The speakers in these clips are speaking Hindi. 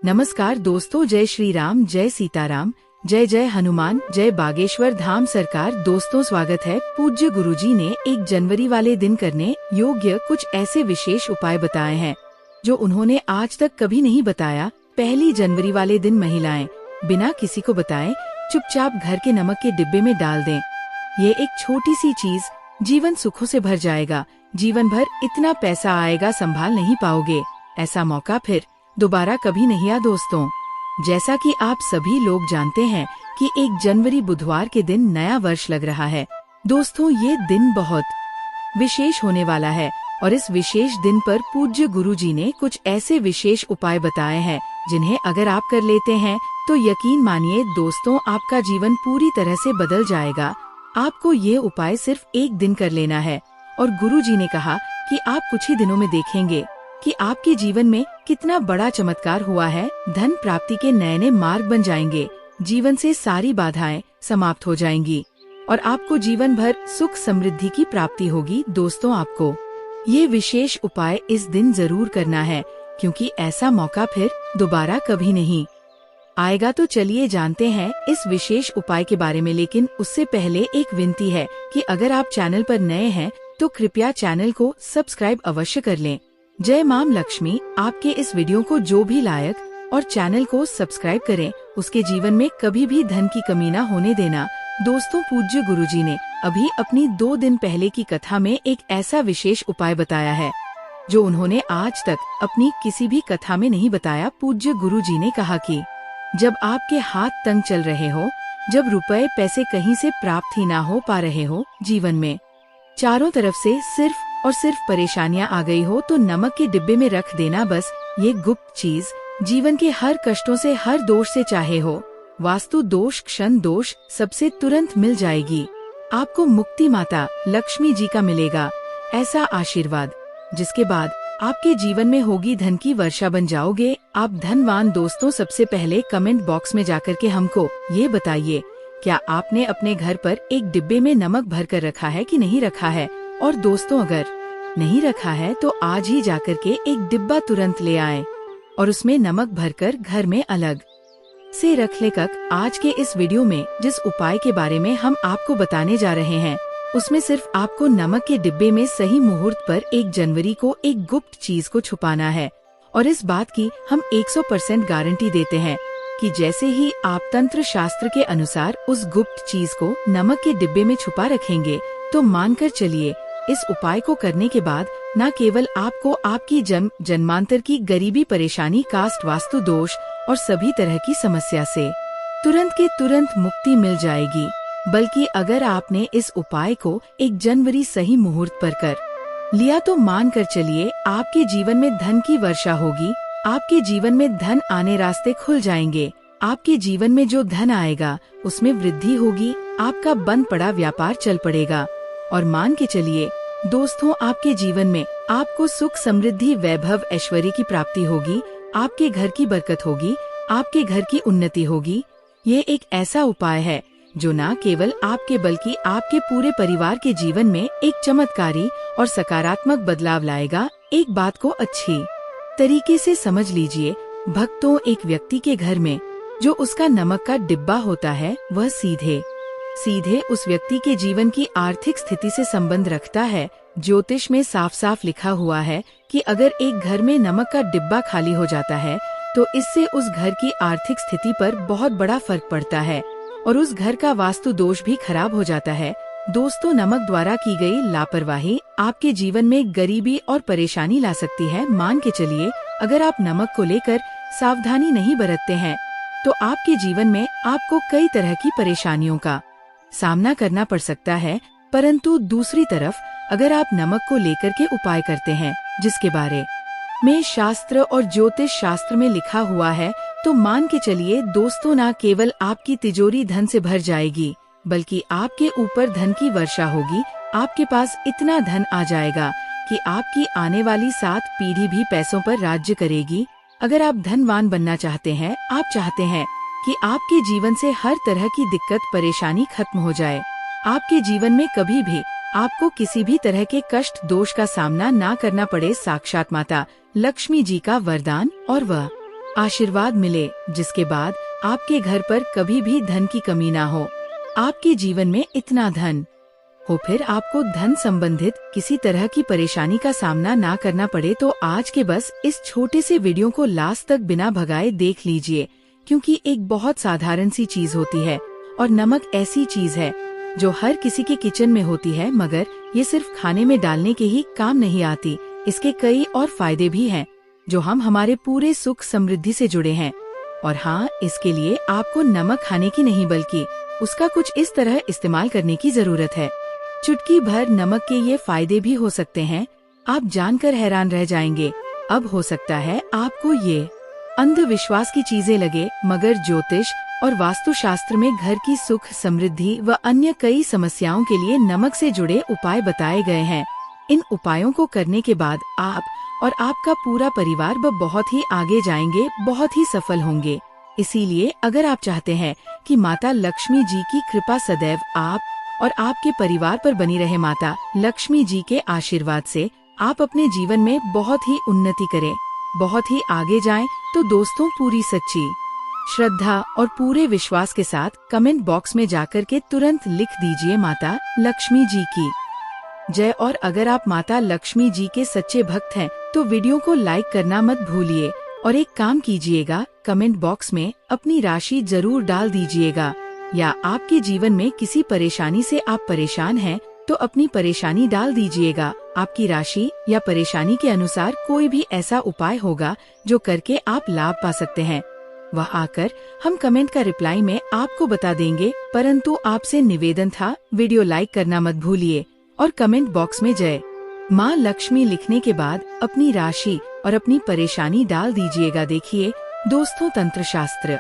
नमस्कार दोस्तों, जय श्री राम, जय सीताराम, जय जय हनुमान, जय बागेश्वर धाम सरकार। दोस्तों स्वागत है। पूज्य गुरुजी ने 1 जनवरी वाले दिन करने योग्य कुछ ऐसे विशेष उपाय बताए हैं जो उन्होंने आज तक कभी नहीं बताया। 1 जनवरी वाले दिन महिलाएं बिना किसी को बताए चुपचाप घर के नमक के डिब्बे में डाल दें। ये एक छोटी सी चीज जीवन सुखों से भर जाएगा। जीवन भर इतना पैसा आएगा संभाल नहीं पाओगे। ऐसा मौका फिर दोबारा कभी नहीं आया। दोस्तों, जैसा कि आप सभी लोग जानते हैं कि 1 जनवरी बुधवार के दिन नया वर्ष लग रहा है। दोस्तों, ये दिन बहुत विशेष होने वाला है और इस विशेष दिन पर पूज्य गुरुजी ने कुछ ऐसे विशेष उपाय बताए हैं जिन्हें अगर आप कर लेते हैं तो यकीन मानिए दोस्तों, आपका जीवन पूरी तरह से बदल जाएगा। आपको ये उपाय सिर्फ 1 दिन कर लेना है और गुरुजी ने कहा कि आप कुछ ही दिनों में देखेंगे कि आपके जीवन में कितना बड़ा चमत्कार हुआ है। धन प्राप्ति के नए नए मार्ग बन जाएंगे, जीवन से सारी बाधाएं समाप्त हो जाएंगी और आपको जीवन भर सुख समृद्धि की प्राप्ति होगी। दोस्तों, आपको ये विशेष उपाय इस दिन जरूर करना है क्योंकि ऐसा मौका फिर दोबारा कभी नहीं आएगा। तो चलिए जानते हैं इस विशेष उपाय के बारे में, लेकिन उससे पहले एक विनती है कि अगर आप चैनल पर नए हैं तो कृपया चैनल को सब्सक्राइब अवश्य कर लें। जय मां लक्ष्मी आपके इस वीडियो को जो भी लायक और चैनल को सब्सक्राइब करें उसके जीवन में कभी भी धन की कमी न होने देना। दोस्तों, पूज्य गुरुजी ने अभी अपनी 2 दिन पहले की कथा में एक ऐसा विशेष उपाय बताया है जो उन्होंने आज तक अपनी किसी भी कथा में नहीं बताया। पूज्य गुरुजी ने कहा कि जब आपके हाथ तंग चल रहे हो, जब रुपए पैसे कहीं से प्राप्त ही ना हो पा रहे हो, जीवन में चारों तरफ से सिर्फ और सिर्फ परेशानियां आ गई हो, तो नमक के डिब्बे में रख देना बस ये गुप्त चीज। जीवन के हर कष्टों से, हर दोष से, चाहे हो वास्तु दोष, क्षण दोष, सबसे तुरंत मिल जाएगी। आपको मुक्ति माता लक्ष्मी जी का मिलेगा ऐसा आशीर्वाद, जिसके बाद आपके जीवन में होगी धन की वर्षा, बन जाओगे आप धनवान। दोस्तों, सबसे पहले कमेंट बॉक्स में जाकर के हमको ये बताइए, क्या आपने अपने घर पर एक डिब्बे में नमक भर कर रखा है कि नहीं रखा है? और दोस्तों, अगर नहीं रखा है तो आज ही जाकर के एक डिब्बा तुरंत ले आएं और उसमें नमक भरकर घर में अलग से रख लेकर। आज के इस वीडियो में जिस उपाय के बारे में हम आपको बताने जा रहे हैं उसमें सिर्फ आपको नमक के डिब्बे में सही मुहूर्त पर 1 जनवरी को एक गुप्त चीज को छुपाना है और इस बात की हम 100% गारंटी देते हैं कि जैसे ही आप तंत्र शास्त्र के अनुसार उस गुप्त चीज को नमक के डिब्बे में छुपा रखेंगे तो मानकर चलिए इस उपाय को करने के बाद न केवल आपको आपकी जन्मांतर की गरीबी, परेशानी, कास्ट, वास्तु दोष और सभी तरह की समस्या से तुरंत के तुरंत मुक्ति मिल जाएगी, बल्कि अगर आपने इस उपाय को 1 जनवरी सही मुहूर्त पर कर लिया तो मान कर चलिए आपके जीवन में धन की वर्षा होगी। आपके जीवन में धन आने रास्ते खुल जाएंगे। आपके जीवन में जो धन आएगा उसमें वृद्धि होगी। आपका बंद पड़ा व्यापार चल पड़ेगा और मान के चलिए दोस्तों, आपके जीवन में आपको सुख, समृद्धि, वैभव, ऐश्वर्य की प्राप्ति होगी। आपके घर की बरकत होगी, आपके घर की उन्नति होगी। ये एक ऐसा उपाय है जो न केवल आपके बल्कि आपके पूरे परिवार के जीवन में एक चमत्कारी और सकारात्मक बदलाव लाएगा। एक बात को अच्छी तरीके से समझ लीजिए भक्तों, एक व्यक्ति के घर में जो उसका नमक का डिब्बा होता है वह सीधे उस व्यक्ति के जीवन की आर्थिक स्थिति से संबंध रखता है। ज्योतिष में साफ साफ लिखा हुआ है कि अगर एक घर में नमक का डिब्बा खाली हो जाता है तो इससे उस घर की आर्थिक स्थिति पर बहुत बड़ा फर्क पड़ता है और उस घर का वास्तु दोष भी खराब हो जाता है। दोस्तों, नमक द्वारा की गई लापरवाही आपके जीवन में गरीबी और परेशानी ला सकती है। मान के चलिए अगर आप नमक को लेकर सावधानी नहीं बरतते हैं तो आपके जीवन में आपको कई तरह की परेशानियों का सामना करना पड़ सकता है। परंतु दूसरी तरफ अगर आप नमक को लेकर के उपाय करते हैं जिसके बारे में शास्त्र और ज्योतिष शास्त्र में लिखा हुआ है तो मान के चलिए दोस्तों, न केवल आपकी तिजोरी धन से भर जाएगी बल्कि आपके ऊपर धन की वर्षा होगी। आपके पास इतना धन आ जाएगा कि आपकी आने वाली 7 पीढ़ी भी पैसों पर राज्य करेगी। अगर आप धनवान बनना चाहते हैं, आप चाहते हैं कि आपके जीवन से हर तरह की दिक्कत, परेशानी खत्म हो जाए, आपके जीवन में कभी भी आपको किसी भी तरह के कष्ट, दोष का सामना ना करना पड़े, साक्षात माता लक्ष्मी जी का वरदान और वह आशीर्वाद मिले, जिसके बाद आपके घर पर कभी भी धन की कमी ना हो। आपके जीवन में इतना धन हो, फिर आपको धन संबंधित किसी तरह की परेशानी का सामना ना करना पड़े, तो आज के बस इस छोटे से वीडियो को लास्ट तक बिना भगाए देख लीजिए, क्योंकि एक बहुत साधारण सी चीज होती है और नमक ऐसी चीज है जो हर किसी के किचन में होती है, मगर ये सिर्फ खाने में डालने के ही काम नहीं आती। इसके कई और फायदे भी हैं जो हम हमारे पूरे सुख समृद्धि से जुड़े हैं। और हाँ, इसके लिए आपको नमक खाने की नहीं बल्कि उसका कुछ इस तरह इस्तेमाल करने की जरूरत है। चुटकी भर नमक के ये फायदे भी हो सकते हैं, आप जानकर हैरान रह जाएंगे। अब हो सकता है आपको ये अंधविश्वास की चीजें लगे, मगर ज्योतिष और वास्तुशास्त्र में घर की सुख समृद्धि व अन्य कई समस्याओं के लिए नमक से जुड़े उपाय बताए गए हैं। इन उपायों को करने के बाद आप और आपका पूरा परिवार बहुत ही आगे जाएंगे, बहुत ही सफल होंगे। इसीलिए अगर आप चाहते हैं कि माता लक्ष्मी जी की कृपा सदैव आप और आपके परिवार पर बनी रहे, माता लक्ष्मी जी के आशीर्वाद से आप अपने जीवन में बहुत ही उन्नति करें, बहुत ही आगे जाएं, तो दोस्तों पूरी सच्ची श्रद्धा और पूरे विश्वास के साथ कमेंट बॉक्स में जाकर के तुरंत लिख दीजिए माता लक्ष्मी जी की जय। और अगर आप माता लक्ष्मी जी के सच्चे भक्त हैं तो वीडियो को लाइक करना मत भूलिए और एक काम कीजिएगा, कमेंट बॉक्स में अपनी राशि जरूर डाल दीजिएगा। या आपके जीवन में किसी परेशानी से आप परेशान हैं तो अपनी परेशानी डाल दीजिएगा। आपकी राशि या परेशानी के अनुसार कोई भी ऐसा उपाय होगा जो करके आप लाभ पा सकते हैं, वह आकर हम कमेंट का रिप्लाई में आपको बता देंगे। परंतु आपसे निवेदन था, वीडियो लाइक करना मत भूलिए और कमेंट बॉक्स में जय माँ लक्ष्मी लिखने के बाद अपनी राशि और अपनी परेशानी डाल दीजिएगा। देखिए दोस्तों, तंत्र शास्त्र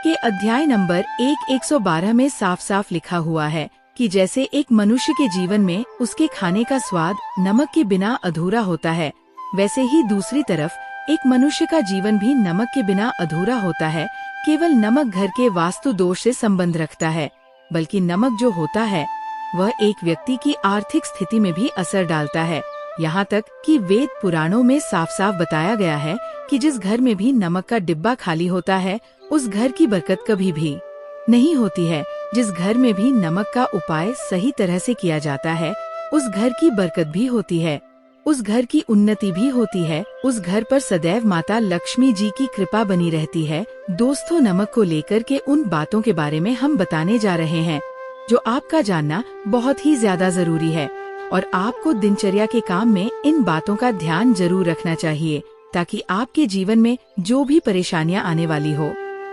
के अध्याय नंबर 112 में साफ साफ लिखा हुआ है कि जैसे एक मनुष्य के जीवन में उसके खाने का स्वाद नमक के बिना अधूरा होता है, वैसे ही दूसरी तरफ एक मनुष्य का जीवन भी नमक के बिना अधूरा होता है। केवल नमक घर के वास्तु दोष से संबंध रखता है, बल्कि नमक जो होता है वह एक व्यक्ति की आर्थिक स्थिति में भी असर डालता है। यहाँ तक कि वेद पुराणों में साफ साफ बताया गया है कि जिस घर में भी नमक का डिब्बा खाली होता है उस घर की बरकत कभी भी नहीं होती है। जिस घर में भी नमक का उपाय सही तरह से किया जाता है उस घर की बरकत भी होती है, उस घर की उन्नति भी होती है, उस घर पर सदैव माता लक्ष्मी जी की कृपा बनी रहती है। दोस्तों, नमक को लेकर के उन बातों के बारे में हम बताने जा रहे हैं जो आपका जानना बहुत ही ज्यादा जरूरी है और आपको दिनचर्या के काम में इन बातों का ध्यान जरूर रखना चाहिए, ताकि आपके जीवन में जो भी परेशानियां आने वाली हो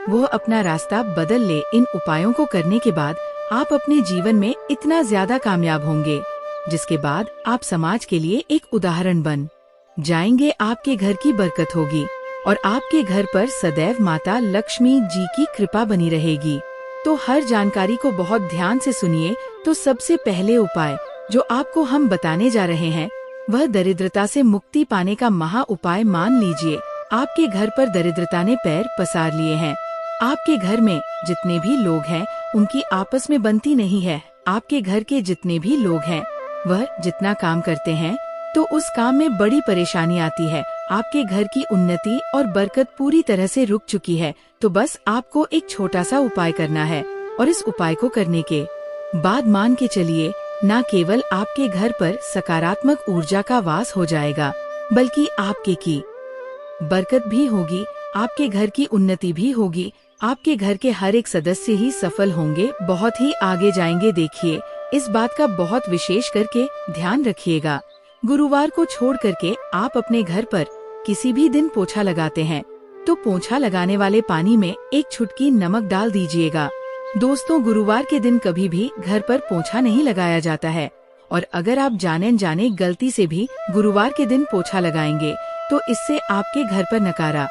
वो अपना रास्ता बदल ले। इन उपायों को करने के बाद आप अपने जीवन में इतना ज्यादा कामयाब होंगे, जिसके बाद आप समाज के लिए एक उदाहरण बन जाएंगे। आपके घर की बरकत होगी और आपके घर पर सदैव माता लक्ष्मी जी की कृपा बनी रहेगी। तो हर जानकारी को बहुत ध्यान से सुनिए। तो सबसे पहले उपाय जो आपको हम बताने जा रहे हैं वह दरिद्रता से मुक्ति पाने का महा उपाय मान लीजिए। आपके घर पर दरिद्रता ने पैर पसार लिए हैं, आपके घर में जितने भी लोग हैं उनकी आपस में बनती नहीं है, आपके घर के जितने भी लोग हैं वह जितना काम करते हैं तो उस काम में बड़ी परेशानी आती है। आपके घर की उन्नति और बरकत पूरी तरह से रुक चुकी है। तो बस आपको एक छोटा सा उपाय करना है और इस उपाय को करने के बाद मान के चलिए, न केवल आपके घर पर सकारात्मक ऊर्जा का वास हो जाएगा बल्कि आपके की बरकत भी होगी, आपके घर की उन्नति भी होगी, आपके घर के हर एक सदस्य ही सफल होंगे, बहुत ही आगे जाएंगे। देखिए, इस बात का बहुत विशेष करके ध्यान रखिएगा। गुरुवार को छोड़ करके आप अपने घर पर किसी भी दिन पोछा लगाते हैं तो पोछा लगाने वाले पानी में एक चुटकी नमक डाल दीजिएगा। दोस्तों, गुरुवार के दिन कभी भी घर पर पोछा नहीं लगाया जाता है और अगर आप जाने अनजाने गलती से भी गुरुवार के दिन पोछा लगाएंगे तो इससे आपके घर पर नकारा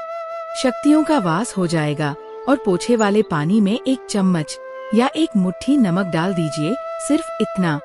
शक्तियों का वास हो जाएगा। और पोछे वाले पानी में एक चम्मच या एक मुट्ठी नमक डाल दीजिए, सिर्फ इतना।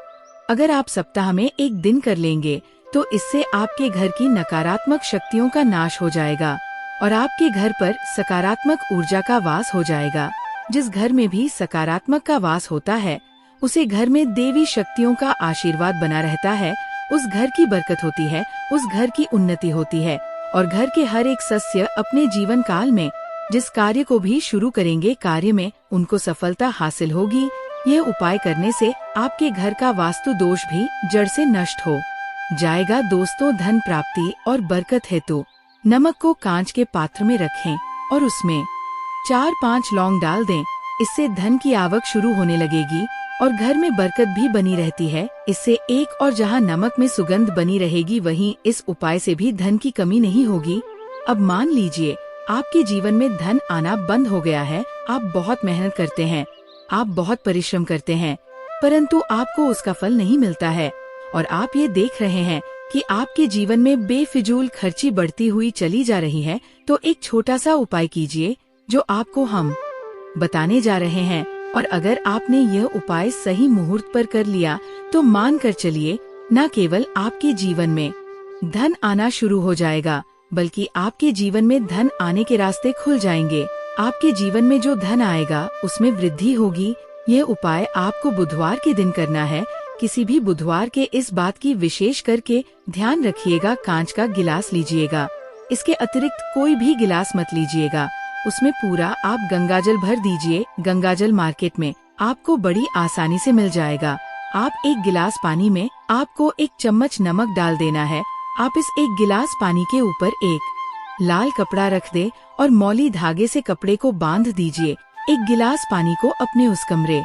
अगर आप सप्ताह में एक दिन कर लेंगे तो इससे आपके घर की नकारात्मक शक्तियों का नाश हो जाएगा और आपके घर पर सकारात्मक ऊर्जा का वास हो जाएगा। जिस घर में भी सकारात्मक का वास होता है उसे घर में देवी शक्तियों का आशीर्वाद बना रहता है, उस घर की बरकत होती है, उस घर की उन्नति होती है और घर के हर एक सदस्य अपने जीवन काल में जिस कार्य को भी शुरू करेंगे, कार्य में उनको सफलता हासिल होगी। यह उपाय करने से आपके घर का वास्तु दोष भी जड़ से नष्ट हो जाएगा। दोस्तों, धन प्राप्ति और बरकत हेतु नमक को कांच के पात्र में रखें और उसमें 4-5 लौंग डाल दें। इससे धन की आवक शुरू होने लगेगी और घर में बरकत भी बनी रहती है। इससे एक और जहां नमक में सुगंध बनी रहेगी, वहीं इस उपाय से भी धन की कमी नहीं होगी। अब मान लीजिए आपके जीवन में धन आना बंद हो गया है। आप बहुत मेहनत करते हैं, आप बहुत परिश्रम करते हैं, परंतु आपको उसका फल नहीं मिलता है और आप ये देख रहे हैं कि आपके जीवन में बेफिजूल खर्ची बढ़ती हुई चली जा रही है। तो एक छोटा सा उपाय कीजिए जो आपको हम बताने जा रहे हैं, और अगर आपने यह उपाय सही मुहूर्त पर कर लिया तो मान कर चलिए, न केवल आपके जीवन में धन आना शुरू हो जाएगा, बल्कि आपके जीवन में धन आने के रास्ते खुल जाएंगे। आपके जीवन में जो धन आएगा उसमें वृद्धि होगी। यह उपाय आपको बुधवार के दिन करना है। किसी भी बुधवार के इस बात की विशेष करके ध्यान रखिएगा, कांच का गिलास लीजिएगा। इसके अतिरिक्त कोई भी गिलास मत लीजिएगा। उसमें पूरा आप गंगाजल भर दीजिए। गंगाजल मार्केट में आपको बड़ी आसानी से मिल जाएगा। आप एक गिलास पानी में आपको 1 चम्मच नमक डाल देना है। आप इस 1 गिलास पानी के ऊपर एक लाल कपड़ा रख दे और मौली धागे से कपड़े को बांध दीजिए। 1 गिलास पानी को अपने उस कमरे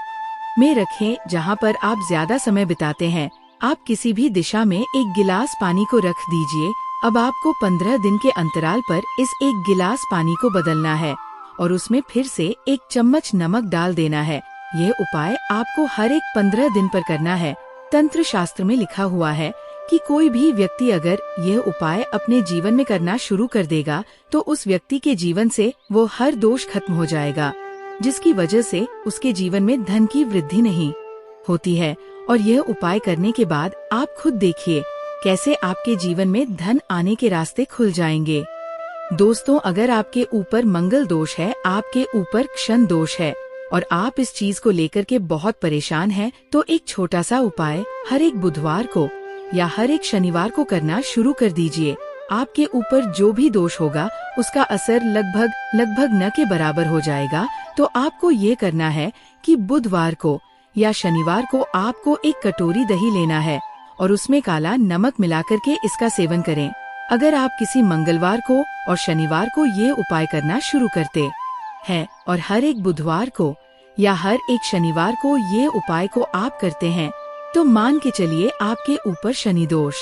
में रखें जहां पर आप ज्यादा समय बिताते हैं। आप किसी भी दिशा में 1 गिलास पानी को रख दीजिए। अब आपको 15 दिन के अंतराल पर इस 1 गिलास पानी को बदलना है और उसमें फिर से 1 चम्मच नमक डाल देना है। यह उपाय आपको हर एक 15 दिन पर करना है। तंत्र शास्त्र में लिखा हुआ है कि कोई भी व्यक्ति अगर यह उपाय अपने जीवन में करना शुरू कर देगा तो उस व्यक्ति के जीवन से वो हर दोष खत्म हो जाएगा, जिसकी वजह से उसके जीवन में धन की वृद्धि नहीं होती है। और यह उपाय करने के बाद आप खुद देखिए कैसे आपके जीवन में धन आने के रास्ते खुल जाएंगे। दोस्तों, अगर आपके ऊपर मंगल दोष है, आपके ऊपर क्षण दोष है और आप इस चीज को लेकर के बहुत परेशान हैं, तो एक छोटा सा उपाय हर एक बुधवार को या हर एक शनिवार को करना शुरू कर दीजिए। आपके ऊपर जो भी दोष होगा उसका असर लगभग न के बराबर हो जाएगा। तो आपको ये करना है कि बुधवार को या शनिवार को आपको 1 कटोरी दही लेना है और उसमें काला नमक मिलाकर के इसका सेवन करें। अगर आप किसी मंगलवार को और शनिवार को ये उपाय करना शुरू करते हैं और हर एक बुधवार को या हर एक शनिवार को ये उपाय को आप करते हैं, तो मान के चलिए आपके ऊपर शनि दोष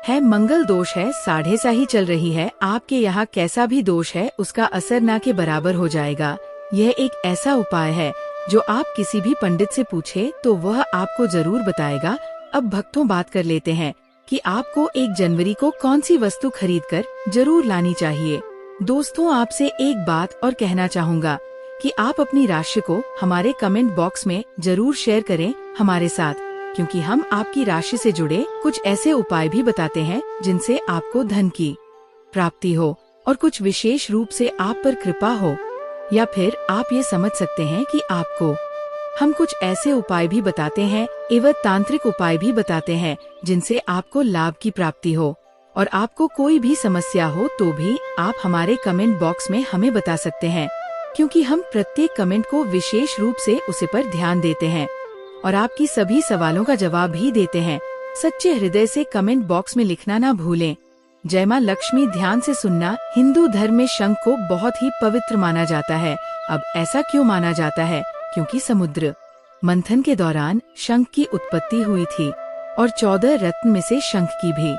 है, मंगल दोष है, साढ़े साही चल रही है, आपके यहाँ कैसा भी दोष है उसका असर ना के बराबर हो जाएगा। यह एक ऐसा उपाय है जो आप किसी भी पंडित से पूछे तो वह आपको जरूर बताएगा। अब भक्तों, बात कर लेते हैं कि आपको 1 जनवरी को कौन सी वस्तु खरीदकर जरूर लानी चाहिए। दोस्तों, आपसे एक बात और कहना चाहूँगा कि आप अपनी राशि को हमारे कमेंट बॉक्स में जरूर शेयर करें हमारे साथ, क्योंकि हम आपकी राशि से जुड़े कुछ ऐसे उपाय भी बताते हैं जिनसे आपको धन की प्राप्ति हो और कुछ विशेष रूप से आप पर कृपा हो। या फिर आप ये समझ सकते हैं कि आपको हम कुछ ऐसे उपाय भी बताते हैं एवं तांत्रिक उपाय भी बताते हैं जिनसे आपको लाभ की प्राप्ति हो। और आपको कोई भी समस्या हो तो भी आप हमारे कमेंट बॉक्स में हमें बता सकते हैं, क्योंकि हम प्रत्येक कमेंट को विशेष रूप से उसे पर ध्यान देते हैं और आपकी सभी सवालों का जवाब भी देते हैं। सच्चे हृदय से कमेंट बॉक्स में लिखना ना भूलें। जय मां लक्ष्मी ध्यान से सुनना। हिंदू धर्म में शंख को बहुत ही पवित्र माना जाता है। अब ऐसा क्यों माना जाता है? क्योंकि समुद्र मंथन के दौरान शंख की उत्पत्ति हुई थी और 14 रत्न में से शंख की भी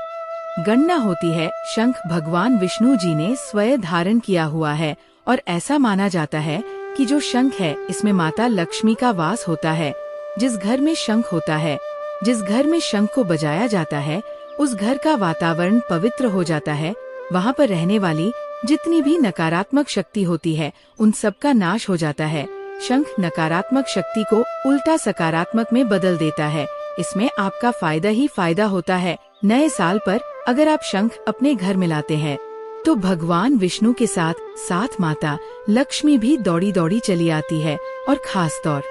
गणना होती है। शंख भगवान विष्णु जी ने स्वयं धारण किया हुआ है और ऐसा माना जाता है कि जो शंख है इसमें माता लक्ष्मी का वास होता है। जिस घर में शंख होता है, जिस घर में शंख को बजाया जाता है, उस घर का वातावरण पवित्र हो जाता है। वहाँ पर रहने वाली जितनी भी नकारात्मक शक्ति होती है उन सब का नाश हो जाता है। शंख नकारात्मक शक्ति को उल्टा सकारात्मक में बदल देता है। इसमें आपका फायदा ही फायदा होता है। नए साल पर अगर आप शंख अपने घर में लाते हैं तो भगवान विष्णु के साथ साथ माता लक्ष्मी भी दौड़ी दौड़ी चली आती है और खास तौर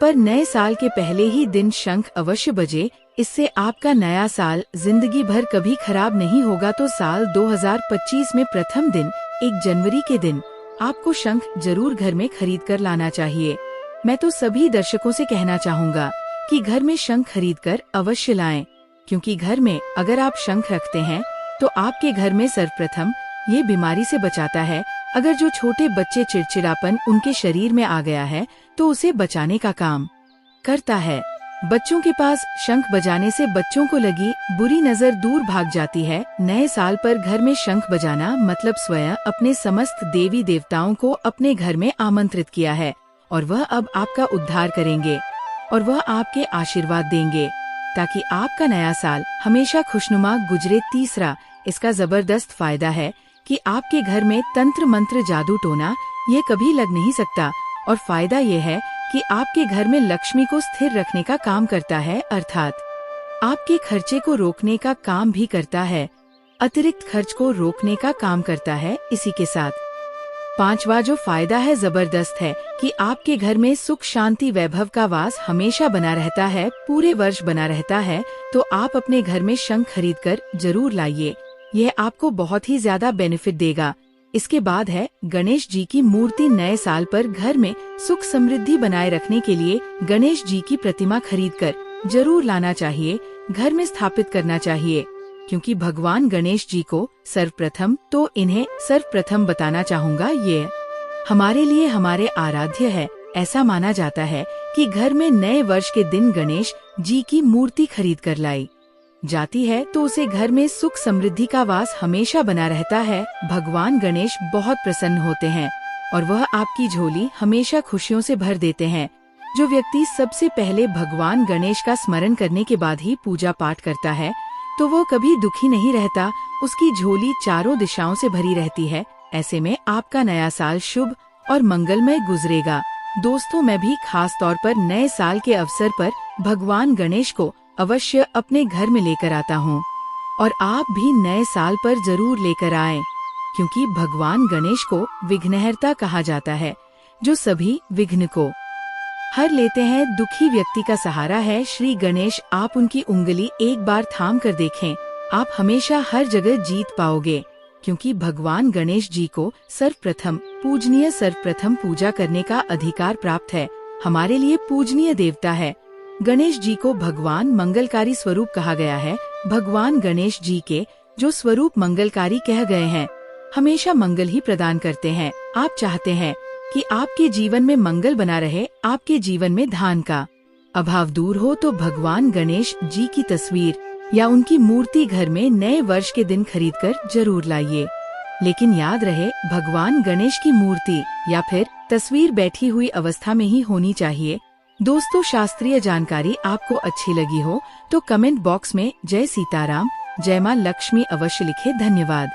पर नए साल के पहले ही दिन शंख अवश्य बजे। इससे आपका नया साल जिंदगी भर कभी खराब नहीं होगा। तो साल 2025 में प्रथम दिन 1 जनवरी के दिन आपको शंख जरूर घर में खरीद कर लाना चाहिए। मैं तो सभी दर्शकों से कहना चाहूँगा कि घर में शंख खरीद कर अवश्य लाएं, क्योंकि घर में अगर आप शंख रखते हैं तो आपके घर में सर्वप्रथम ये बीमारी से बचाता है। अगर जो छोटे बच्चे चिड़चिड़ापन उनके शरीर में आ गया है तो उसे बचाने का काम करता है। बच्चों के पास शंख बजाने से बच्चों को लगी बुरी नजर दूर भाग जाती है। नए साल पर घर में शंख बजाना मतलब स्वयं अपने समस्त देवी देवताओं को अपने घर में आमंत्रित किया है और वह अब आपका उद्धार करेंगे और वह आपके आशीर्वाद देंगे ताकि आपका नया साल हमेशा खुशनुमा गुजरे। तीसरा, इसका जबरदस्त फायदा है कि आपके घर में तंत्र मंत्र जादू टोना ये कभी लग नहीं सकता। और फायदा ये है कि आपके घर में लक्ष्मी को स्थिर रखने का काम करता है, अर्थात आपके खर्चे को रोकने का काम भी करता है, अतिरिक्त खर्च को रोकने का काम करता है। इसी के साथ पांचवा जो फायदा है जबरदस्त है कि आपके घर में सुख शांति वैभव का वास हमेशा बना रहता है, पूरे वर्ष बना रहता है। तो आप अपने घर में शंख खरीद कर जरूर लाइए, यह आपको बहुत ही ज्यादा बेनिफिट देगा। इसके बाद है गणेश जी की मूर्ति। नए साल पर घर में सुख समृद्धि बनाए रखने के लिए गणेश जी की प्रतिमा खरीदकर जरूर लाना चाहिए, घर में स्थापित करना चाहिए, क्योंकि भगवान गणेश जी को सर्वप्रथम तो इन्हें सर्वप्रथम बताना चाहूँगा, ये हमारे लिए हमारे आराध्य है। ऐसा माना जाता है कि घर में नए वर्ष के दिन गणेश जी की मूर्ति खरीद कर लाई जाती है तो उसे घर में सुख समृद्धि का वास हमेशा बना रहता है। भगवान गणेश बहुत प्रसन्न होते हैं और वह आपकी झोली हमेशा खुशियों से भर देते हैं। जो व्यक्ति सबसे पहले भगवान गणेश का स्मरण करने के बाद ही पूजा पाठ करता है तो वो कभी दुखी नहीं रहता, उसकी झोली चारों दिशाओं से भरी रहती है। ऐसे में आपका नया साल शुभ और मंगलमय गुजरेगा। दोस्तों, मैं भी खास तौर पर नए साल के अवसर पर भगवान गणेश को अवश्य अपने घर में लेकर आता हूँ और आप भी नए साल पर जरूर लेकर आएं, क्योंकि भगवान गणेश को विघ्नहर्ता कहा जाता है, जो सभी विघ्न को हर लेते हैं, दुखी व्यक्ति का सहारा है। श्री गणेश, आप उनकी उंगली एक बार थाम कर देखें, आप हमेशा हर जगह जीत पाओगे, क्योंकि भगवान गणेश जी को सर्वप्रथम पूजा करने का अधिकार प्राप्त है। हमारे लिए पूजनीय देवता है। गणेश जी को भगवान मंगलकारी स्वरूप कहा गया है। भगवान गणेश जी के जो स्वरूप मंगलकारी कह गए हैं, हमेशा मंगल ही प्रदान करते हैं। आप चाहते हैं कि आपके जीवन में मंगल बना रहे, आपके जीवन में धन का अभाव दूर हो, तो भगवान गणेश जी की तस्वीर या उनकी मूर्ति घर में नए वर्ष के दिन खरीदकर जरूर लाइए। लेकिन याद रहे, भगवान गणेश की मूर्ति या फिर तस्वीर बैठी हुई अवस्था में ही होनी चाहिए। दोस्तों, शास्त्रीय जानकारी आपको अच्छी लगी हो तो कमेंट बॉक्स में जय सीताराम, जय मां लक्ष्मी अवश्य लिखे। धन्यवाद।